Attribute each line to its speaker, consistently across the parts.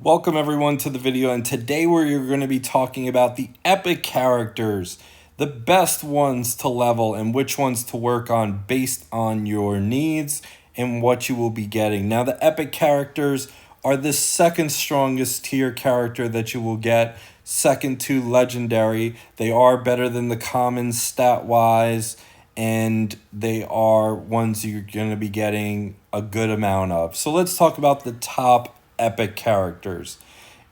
Speaker 1: Welcome everyone to the video, and today we're going to be talking about the epic characters, the best ones to level and which ones to work on based on your needs and what you will be getting. Now the epic characters are the second strongest tier character that you will get, second to legendary. They are better than the common stat wise, and they are ones you're going to be getting a good amount of. So let's talk about the top epic characters.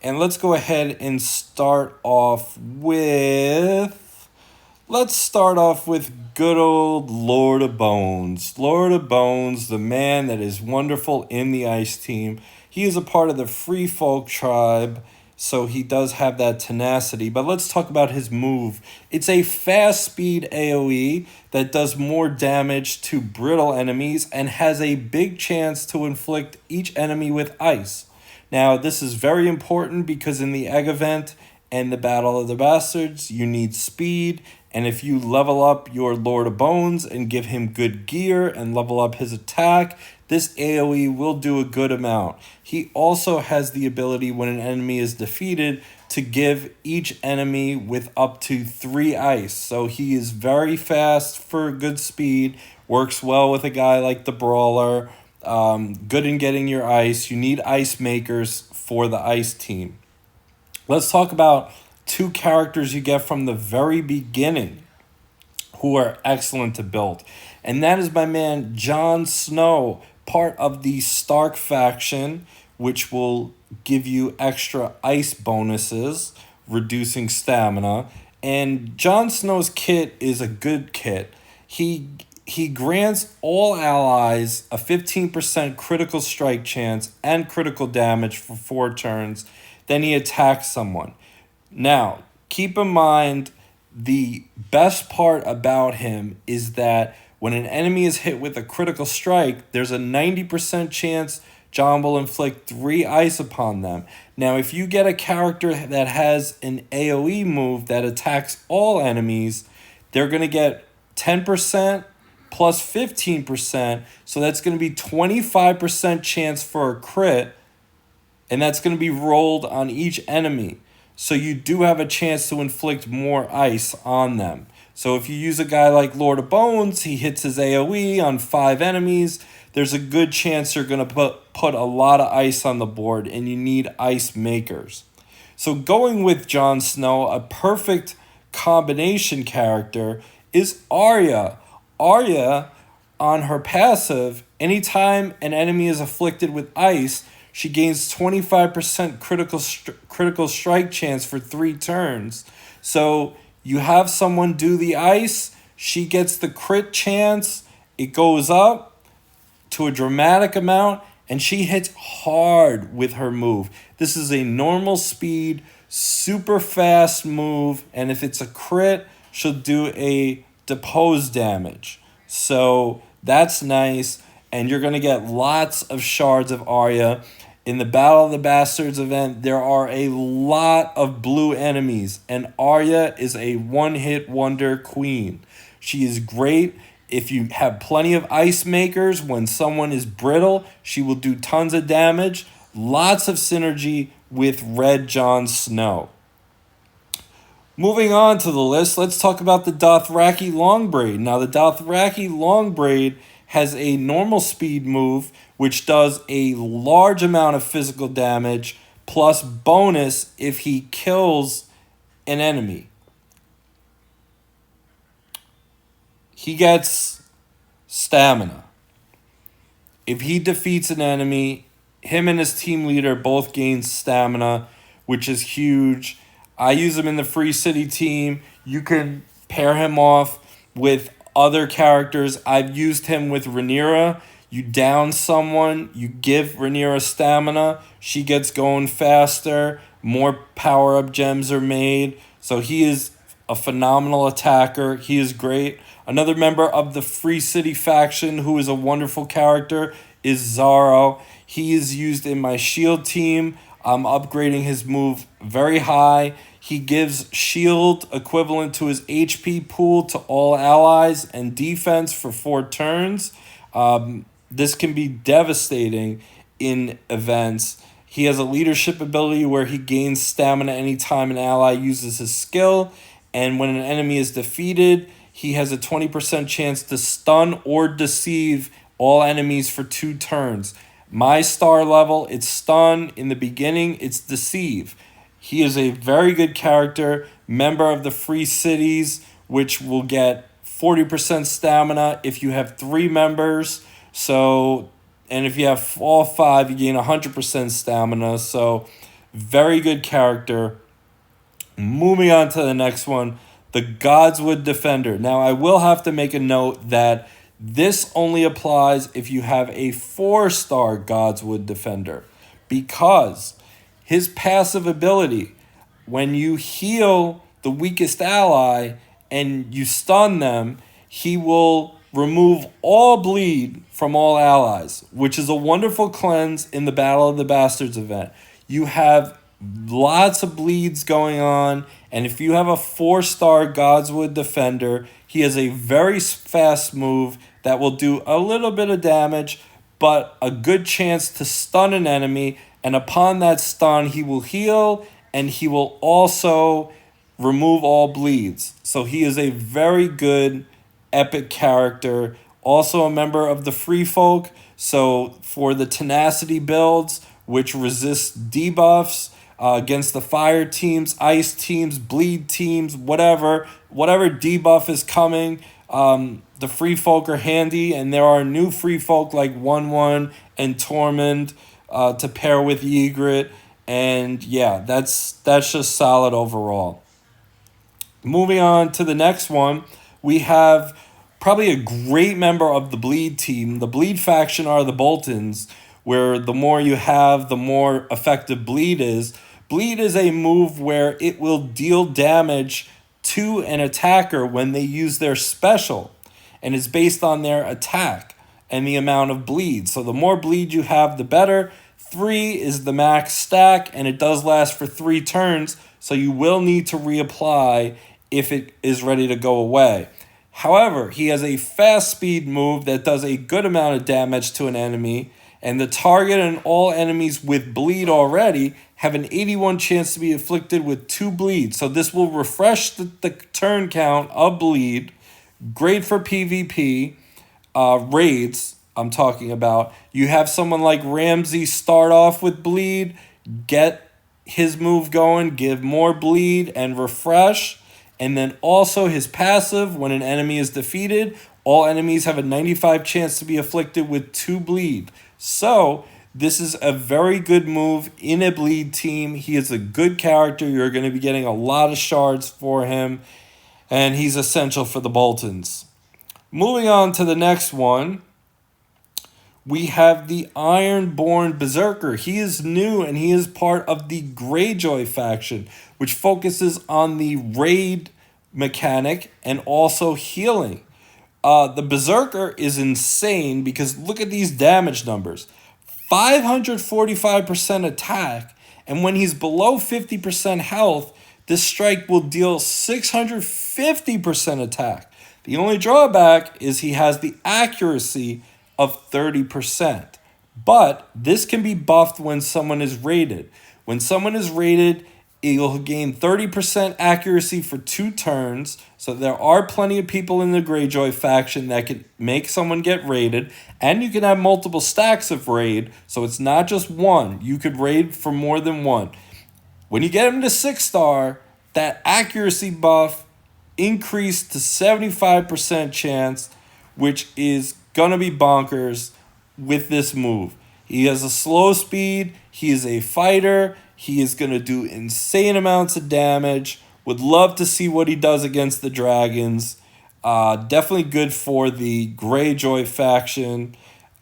Speaker 1: And let's go ahead and start off with... Let's start off with good old Lord of Bones. Lord of Bones, the man that is wonderful in the Ice Team. He is a part of the Free Folk tribe, so he does have that tenacity. But let's talk about his move. It's a fast speed AoE that does more damage to brittle enemies and has a big chance to inflict each enemy with ice. Now, this is very important because in the egg event and the Battle of the Bastards, you need speed. And if you level up your Lord of Bones and give him good gear and level up his attack, this AoE will do a good amount. He also has the ability when an enemy is defeated to give each enemy with up to 3 ice. So he is very fast for good speed, works well with a guy like the Brawler, good in getting your ice. You need ice makers for the ice team. Let's talk about 2 characters you get from the very beginning who are excellent to build. And that is my man Jon Snow, part of the Stark faction, which will give you extra ice bonuses, reducing stamina. And Jon Snow's kit is a good kit. He grants all allies a 15% critical strike chance and critical damage for 4 turns. Then he attacks someone. Now, keep in mind, the best part about him is that when an enemy is hit with a critical strike, there's a 90% chance Jon will inflict 3 ice upon them. Now, if you get a character that has an AoE move that attacks all enemies, they're going to get 10% plus 15%, so that's going to be 25% chance for a crit, and that's going to be rolled on each enemy. So you do have a chance to inflict more ice on them. So if you use a guy like Lord of Bones, he hits his AoE on 5 enemies, there's a good chance you're going to put a lot of ice on the board, and you need ice makers. So going with Jon Snow, a perfect combination character is Arya. Arya, on her passive, anytime an enemy is afflicted with ice, she gains 25% critical strike chance for 3 turns. So you have someone do the ice, she gets the crit chance, it goes up to a dramatic amount, and she hits hard with her move. This is a normal speed, super fast move, and if it's a crit, she'll do a depose damage. So that's nice, and you're going to get lots of shards of Arya. In the Battle of the Bastards event, there are a lot of blue enemies, and Arya is a one-hit wonder queen. She is great if you have plenty of ice makers. When someone is brittle, she will do tons of damage. Lots of synergy with Red Jon Snow. Moving on to the list, let's talk about the Dothraki Longbraid. Now, the Dothraki Longbraid has a normal speed move, which does a large amount of physical damage, plus bonus if he kills an enemy. He gets stamina. If he defeats an enemy, him and his team leader both gain stamina, which is huge. I use him in the Free City team. You can pair him off with other characters. I've used him with Rhaenyra. You down someone, you give Rhaenyra stamina, she gets going faster, more power-up gems are made. So he is a phenomenal attacker. He is great. Another member of the Free City faction who is a wonderful character is Zaro. He is used in my shield team. I'm upgrading his move very high. He gives shield equivalent to his HP pool to all allies and defense for 4 turns. This can be devastating in events. He has a leadership ability where he gains stamina anytime an ally uses his skill. And when an enemy is defeated, he has a 20% chance to stun or deceive all enemies for 2 turns. My star level, it's stun. In the beginning, it's deceive. He is a very good character, member of the Free Cities, which will get 40% stamina if you have 3 members. So, and if you have all 5, you gain 100% stamina. So, very good character. Moving on to the next one, the Godswood Defender. Now, I will have to make a note that this only applies if you have a 4-star Godswood Defender, because his passive ability, when you heal the weakest ally and you stun them, he will remove all bleed from all allies, which is a wonderful cleanse in the Battle of the Bastards event. You have lots of bleeds going on, and if you have a 4-star Godswood Defender, he has a very fast move that will do a little bit of damage, but a good chance to stun an enemy, and upon that stun, he will heal, and he will also remove all bleeds. So he is a very good epic character, also a member of the Free Folk. So for the tenacity builds, which resist debuffs against the fire teams, ice teams, bleed teams, whatever debuff is coming, the Free Folk are handy, and there are new Free Folk like 1/1 and Tormund to pair with Ygritte, and yeah, that's just solid overall. Moving on to the next one, we have probably a great member of the Bleed team. The Bleed faction are the Boltons, where the more you have, the more effective Bleed is. Bleed is a move where it will deal damage to an attacker when they use their special, and it's based on their attack and the amount of bleed. So the more bleed you have, the better. 3 is the max stack, and it does last for 3 turns, so you will need to reapply if it is ready to go away. However, he has a fast speed move that does a good amount of damage to an enemy, and the target and all enemies with bleed already have an 81 chance to be afflicted with 2 bleed. So this will refresh the turn count of bleed. Great for PvP. Raids, I'm talking about. You have someone like Ramsay start off with bleed, get his move going, give more bleed, and refresh. And then also his passive, when an enemy is defeated, all enemies have a 95 chance to be afflicted with 2 bleed. So this is a very good move in a bleed team. He is a good character. You're going to be getting a lot of shards for him, and he's essential for the Boltons. Moving on to the next one, we have the Ironborn Berserker. He is new, and he is part of the Greyjoy faction, which focuses on the raid mechanic and also healing. The Berserker is insane because look at these damage numbers. 545% attack, and when he's below 50% health, this strike will deal 650% attack. The only drawback is he has the accuracy of 30%. But this can be buffed when someone is raided. When someone is raided, you'll gain 30% accuracy for 2 turns. So there are plenty of people in the Greyjoy faction that can make someone get raided. And you can have multiple stacks of raid. So it's not just one. You could raid for more than one. When you get him to 6-star, that accuracy buff increased to 75% chance, which is going to be bonkers with this move. He has a slow speed. He is a fighter. He is going to do insane amounts of damage. Would love to see what he does against the dragons. Definitely good for the Greyjoy faction.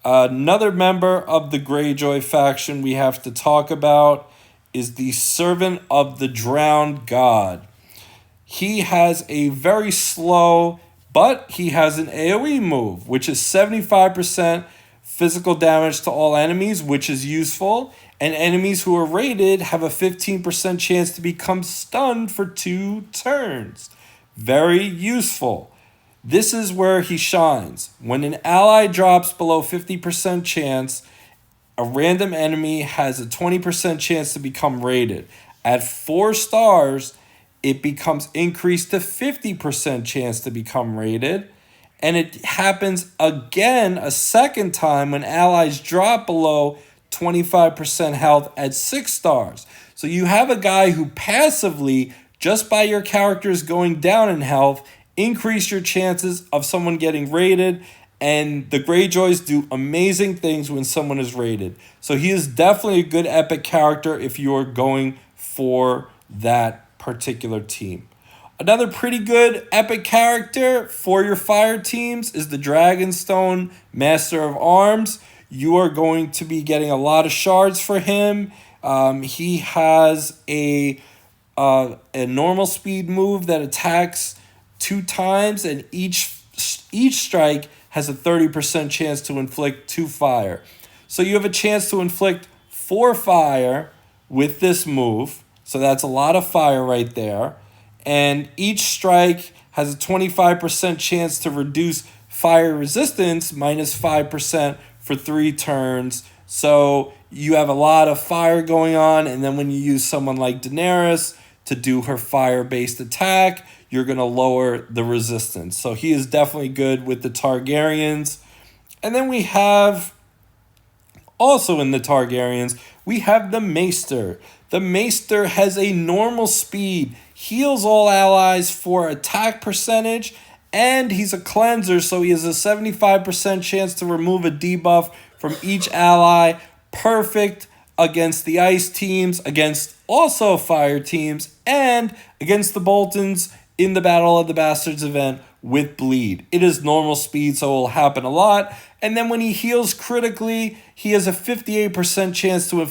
Speaker 1: Another member of the Greyjoy faction we have to talk about is the Servant of the Drowned God. He has a very slow, but he has an AoE move, which is 75% physical damage to all enemies, which is useful. And enemies who are raided have a 15% chance to become stunned for 2 turns. Very useful. This is where he shines. When an ally drops below 50% chance, a random enemy has a 20% chance to become raided. At 4 stars, it becomes increased to 50% chance to become raided. And it happens again a second time when allies drop below 25% health at 6 stars. So you have a guy who passively, just by your characters going down in health, increase your chances of someone getting raided. And the Greyjoys do amazing things when someone is raided. So he is definitely a good epic character if you're going for that particular team. Another pretty good epic character for your fire teams is the Dragonstone Maester of Arms. You are going to be getting a lot of shards for him. He has a normal speed move that attacks 2 times, and each strike has a 30% chance to inflict 2 fire. So you have a chance to inflict 4 fire with this move. So that's a lot of fire right there. And each strike has a 25% chance to reduce fire resistance minus 5% for 3 turns. So you have a lot of fire going on, and then when you use someone like Daenerys to do her fire-based attack, you're going to lower the resistance. So he is definitely good with the Targaryens. And then we have, also in the Targaryens, we have the Maester. The Maester has a normal speed, heals all allies for attack percentage, and he's a cleanser, so he has a 75% chance to remove a debuff from each ally. Perfect against the ice teams, against also fire teams, and against the Boltons in the Battle of the Bastards event with bleed. It is normal speed, so it will happen a lot. And then when he heals critically, he has a 58% chance to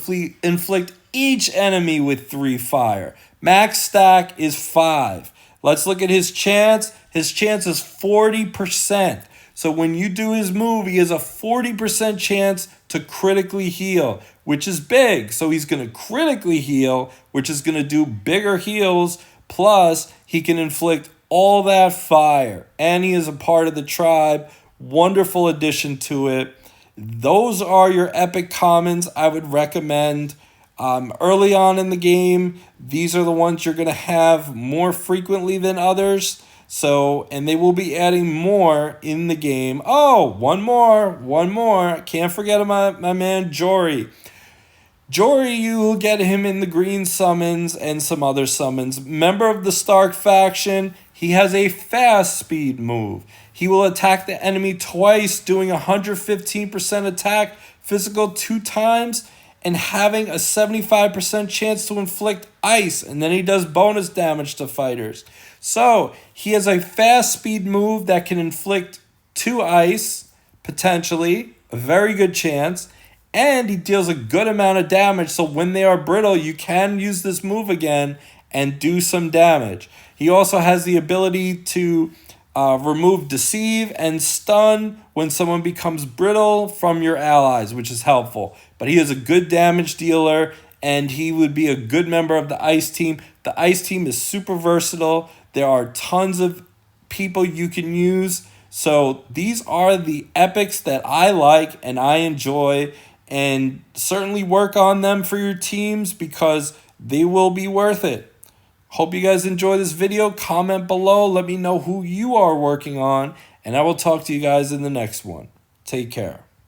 Speaker 1: inflict each enemy with 3 fire. Max stack is 5. Let's look at his chance. His chance is 40%. So when you do his move, he has a 40% chance to critically heal, which is big. So he's going to critically heal, which is going to do bigger heals. Plus, he can inflict all that fire. And he is a part of the tribe. Wonderful addition to it. Those are your epic commons I would recommend. Early on in the game, these are the ones you're going to have more frequently than others. So, and they will be adding more in the game. Oh, one more. Can't forget my man Jory. Jory, you will get him in the green summons and some other summons. Member of the Stark faction, he has a fast speed move. He will attack the enemy twice, doing 115% attack physical 2 times, and having a 75% chance to inflict ice, and then he does bonus damage to fighters. So, he has a fast speed move that can inflict 2 ice, potentially, a very good chance, and he deals a good amount of damage, so when they are brittle, you can use this move again and do some damage. He also has the ability to remove deceive and stun when someone becomes brittle from your allies, which is helpful. But he is a good damage dealer, and he would be a good member of the ice team. The ice team is super versatile. There are tons of people you can use. So these are the epics that I like and I enjoy, and certainly work on them for your teams because they will be worth it. Hope you guys enjoy this video. Comment below. Let me know who you are working on, and I will talk to you guys in the next one. Take care.